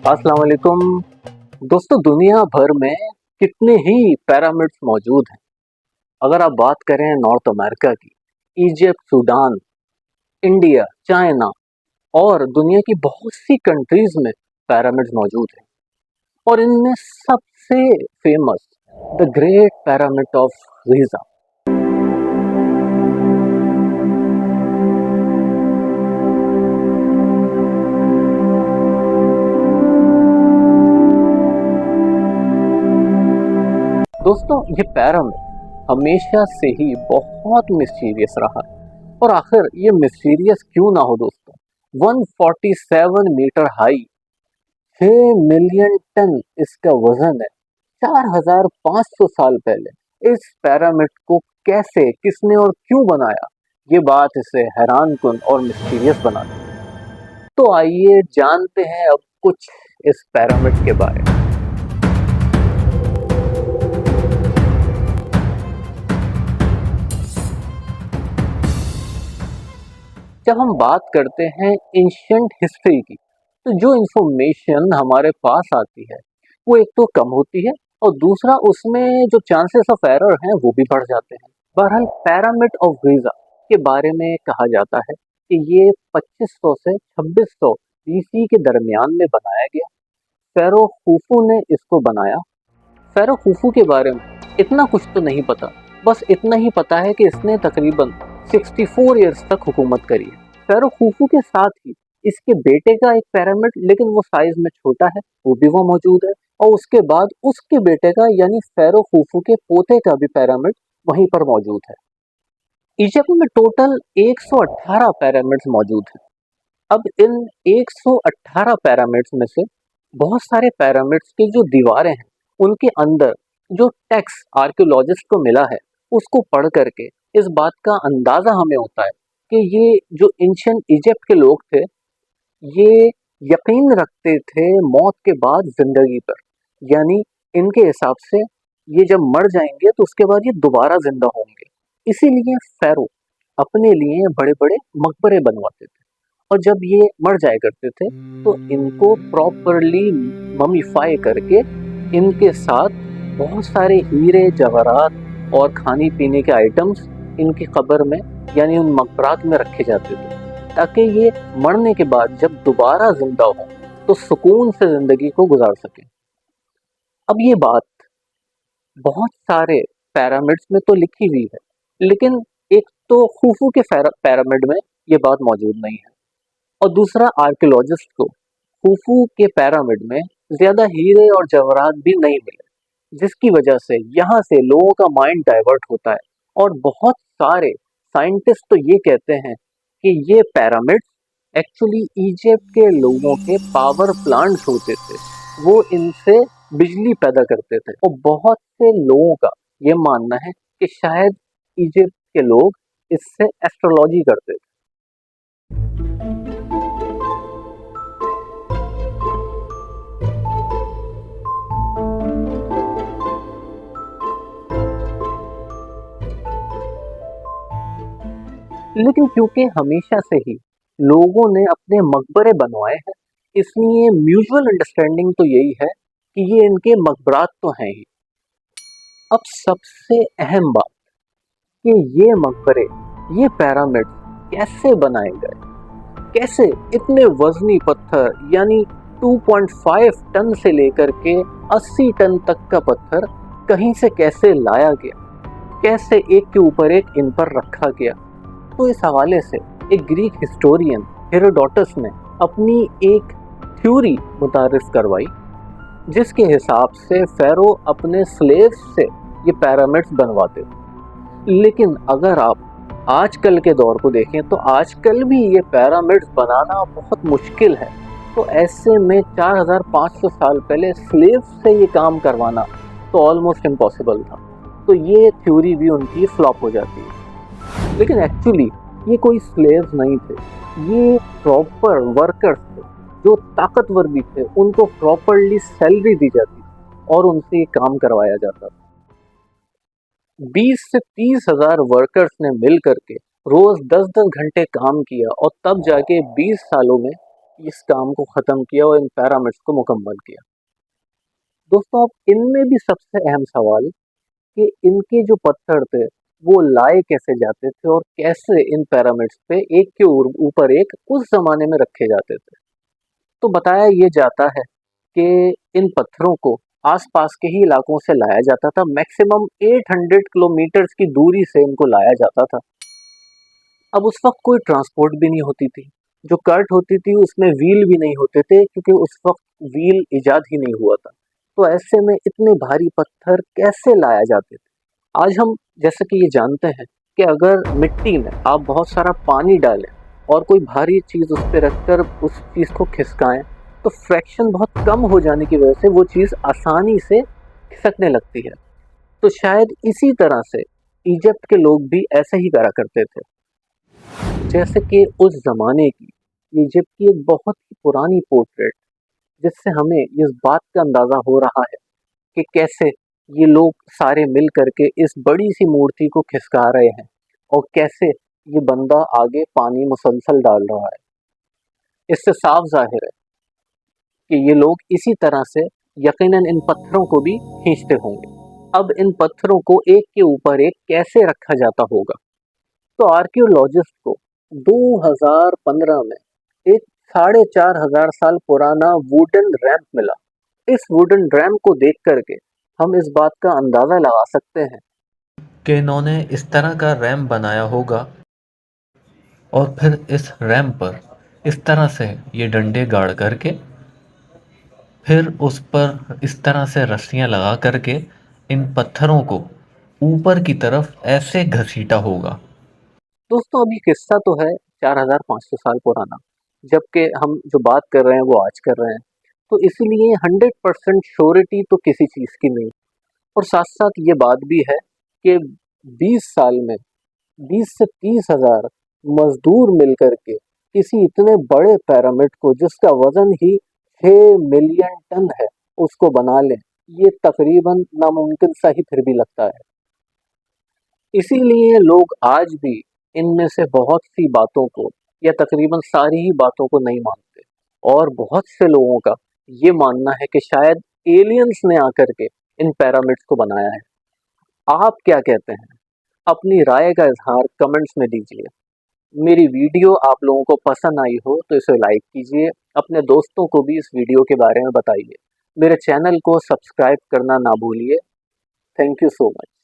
अस्सलाम वालेकुम। दोस्तों, दुनिया भर में कितने ही पिरामिड्स मौजूद हैं। अगर आप बात करें नॉर्थ अमेरिका की, इजिप्ट, सूडान, इंडिया, चाइना और दुनिया की बहुत सी कंट्रीज में पिरामिड्स मौजूद हैं। और इनमें सबसे famous the great pyramid of Giza. दोस्तों, ये पिरामिड हमेशा से ही बहुत मिस्टीरियस रहा है। और आखिर ये मिस्टीरियस क्यों ना हो दोस्तों। 147 मीटर हाई, 6 मिलियन टन इसका वजन है। 4500 साल पहले इस पिरामिड को कैसे, किसने और क्यों बनाया, ये बात इसे हैरानकुन और मिस्टीरियस बनाती है। तो आइए जानते हैं अब कुछ इस पिरामिड के बारे में। जब हम बात करते हैं एंशियंट हिस्ट्री की, तो जो इंफॉर्मेशन हमारे पास आती है वो एक तो कम होती है, और दूसरा उसमें जो चांसेस ऑफ एरर हैं वो भी बढ़ जाते हैं। बहरहाल, पिरामिड ऑफ गीज़ा के बारे में कहा जाता है कि ये 2500 से 2600 बीसी के दरमियान में बनाया गया। फेरो खुफू ने इसको बनाया। फेरो खुफू के बारे में इतना कुछ तो नहीं पता, बस इतना ही पता है कि इसने तकरीबन 64 ईयर्स तक हुकूमत करी है। फेरो खुफू के साथ ही इसके बेटे का एक पिरामिड, लेकिन वो साइज में छोटा है, वो भी वहाँ मौजूद है। और उसके बाद उसके बेटे का यानी फेरो खुफू के पोते का भी पिरामिड वहीं पर मौजूद है। इजिप्ट में टोटल 118 पिरामिड्स मौजूद हैं। अब इन 118 पिरामिड्स में से बहुत सारे पिरामिड्स की जो दीवारें हैं, उनके अंदर जो टेक्स्ट आर्कियोलॉजिस्ट को मिला है, उसको पढ़ करके इस बात का अंदाजा हमें होता है कि ये जो एंशिएंट इजिप्ट के लोग थे, ये यकीन रखते थे मौत के बाद जिंदगी पर। यानी इनके हिसाब से ये जब मर जाएंगे तो उसके बाद ये दोबारा जिंदा होंगे। इसीलिए फेरो अपने लिए बड़े बड़े मकबरे बनवाते थे। और जब ये मर जाया करते थे तो इनको प्रॉपरली ममीफाई करके इनके साथ बहुत सारे हीरे जवाहरात और खाने पीने के आइटम्स इनकी कब्र में यानी उन मकबरात में रखे जाते थे, ताकि ये मरने के बाद जब दोबारा जिंदा हो तो सुकून से जिंदगी को गुजार सके। अब ये बात बहुत सारे पिरामिड्स में तो लिखी हुई है, लेकिन एक तो खुफू के पिरामिड में ये बात मौजूद नहीं है, और दूसरा आर्कियोलॉजिस्ट को खुफू के पिरामिड में ज्यादा हीरे और जवाहरात भी नहीं मिले, जिसकी वजह से यहाँ से लोगों का माइंड डाइवर्ट होता है। और बहुत सारे साइंटिस्ट तो ये कहते हैं कि ये पिरामिड्स एक्चुअली इजिप्ट के लोगों के पावर प्लांट्स होते थे। वो इनसे बिजली पैदा करते थे, और बहुत से लोगों का ये मानना है कि शायद इजिप्ट के लोग इससे एस्ट्रोलॉजी करते थे। लेकिन क्योंकि हमेशा से ही लोगों ने अपने मकबरे बनवाए हैं, इसलिए म्यूचुअल अंडरस्टैंडिंग तो यही है कि ये इनके मकबरात तो हैं ही। अब सबसे अहम बात कि ये मकबरे, ये पिरामिड कैसे बनाए गए, कैसे इतने वजनी पत्थर यानी 2.5 टन से लेकर के 80 टन तक का पत्थर कहीं से कैसे लाया गया, कैसे एक के ऊपर एक इन पर रखा गया। तो इस हवाले से एक ग्रीक हिस्टोरियन हेरोडोटस ने अपनी एक थ्योरी मुतारिफ करवाई, जिसके हिसाब से फेरो अपने स्लेव्स से ये पिरामिड्स बनवाते थे। लेकिन अगर आप आजकल के दौर को देखें तो आजकल भी ये पिरामिड्स बनाना बहुत मुश्किल है। तो ऐसे में 4500 साल पहले स्लेव्स से ये काम करवाना तो ऑलमोस्ट इम्पॉसिबल था। तो ये थ्योरी भी उनकी फ्लॉप हो जाती है। लेकिन एक्चुअली ये कोई स्लेव्स नहीं थे, ये प्रॉपर वर्कर्स थे, जो ताकतवर भी थे। उनको प्रॉपरली सैलरी दी जाती थी और उनसे ये काम करवाया जाता था। 20 से 30 हजार वर्कर्स ने मिल करके रोज 10-10 घंटे काम किया, और तब जाके 20 सालों में इस काम को ख़त्म किया और इन पिरामिड्स को मुकम्मल किया। दोस्तों, अब इनमें भी सबसे अहम सवाल कि इनके जो पत्थर थे, वो लाए कैसे जाते थे और कैसे इन पिरामिड्स पे एक के ऊपर एक उस ज़माने में रखे जाते थे। तो बताया ये जाता है कि इन पत्थरों को आस-पास के ही इलाकों से लाया जाता था। मैक्सिमम 800 किलोमीटर्स की दूरी से इनको लाया जाता था। अब उस वक़्त कोई ट्रांसपोर्ट भी नहीं होती थी। जो कार्ट होती थी उसमें व्हील भी नहीं होते थे, क्योंकि उस वक़्त व्हील इजाद ही नहीं हुआ था। तो ऐसे में इतने भारी पत्थर कैसे लाया जाते थे? आज हम जैसे कि ये जानते हैं कि अगर मिट्टी में आप बहुत सारा पानी डालें और कोई भारी चीज़ उस पे रखकर उस चीज़ को खिसकाएँ, तो फ्रैक्शन बहुत कम हो जाने की वजह से वो चीज़ आसानी से खिसकने लगती है। तो शायद इसी तरह से इजिप्ट के लोग भी ऐसे ही करा करते थे। जैसे कि उस ज़माने की इजिप्ट की एक बहुत ही पुरानी पोर्ट्रेट, जिससे हमें इस बात का अंदाज़ा हो रहा है कि कैसे ये लोग सारे मिल करके इस बड़ी सी मूर्ति को खिसका रहे हैं और कैसे ये बंदा आगे पानी मुसलसल डाल रहा है। इससे साफ जाहिर है कि ये लोग इसी तरह से यकीनन इन पत्थरों को भी खींचते होंगे। अब इन पत्थरों को एक के ऊपर एक कैसे रखा जाता होगा? तो आर्कियोलॉजिस्ट को 2015 में एक 4500 साल पुराना वुडन रैंप मिला। इस वुडन रैंप को देख करके हम इस बात का अंदाजा लगा सकते हैं कि इन्होंने इस तरह का रैंप बनाया होगा और फिर इस रैंप पर इस तरह से ये डंडे गाड़ करके फिर उस पर इस तरह से रस्सियां लगा करके इन पत्थरों को ऊपर की तरफ ऐसे घसीटा होगा। दोस्तों। अभी किस्सा तो है 4500 साल पुराना, जबकि हम जो बात कर रहे हैं वो आज कर रहे हैं। तो इसीलिए 100% श्योरिटी तो किसी चीज़ की नहीं। और साथ साथ ये बात भी है कि 20 साल में 20 से 30 हजार मजदूर मिलकर के किसी इतने बड़े पिरामिड को, जिसका वजन ही 6 मिलियन टन है, उसको बना लें, ये तकरीबन नामुमकिन सा ही फिर भी लगता है। इसीलिए लोग आज भी इनमें से बहुत सी बातों को या तकरीबन सारी ही बातों को नहीं मानते। और बहुत से लोगों का ये मानना है कि शायद एलियंस ने आकर के इन पिरामिड्स को बनाया है। आप क्या कहते हैं? अपनी राय का इजहार कमेंट्स में दीजिए। मेरी वीडियो आप लोगों को पसंद आई हो तो इसे लाइक कीजिए, अपने दोस्तों को भी इस वीडियो के बारे में बताइए। मेरे चैनल को सब्सक्राइब करना ना भूलिए। Thank you so much.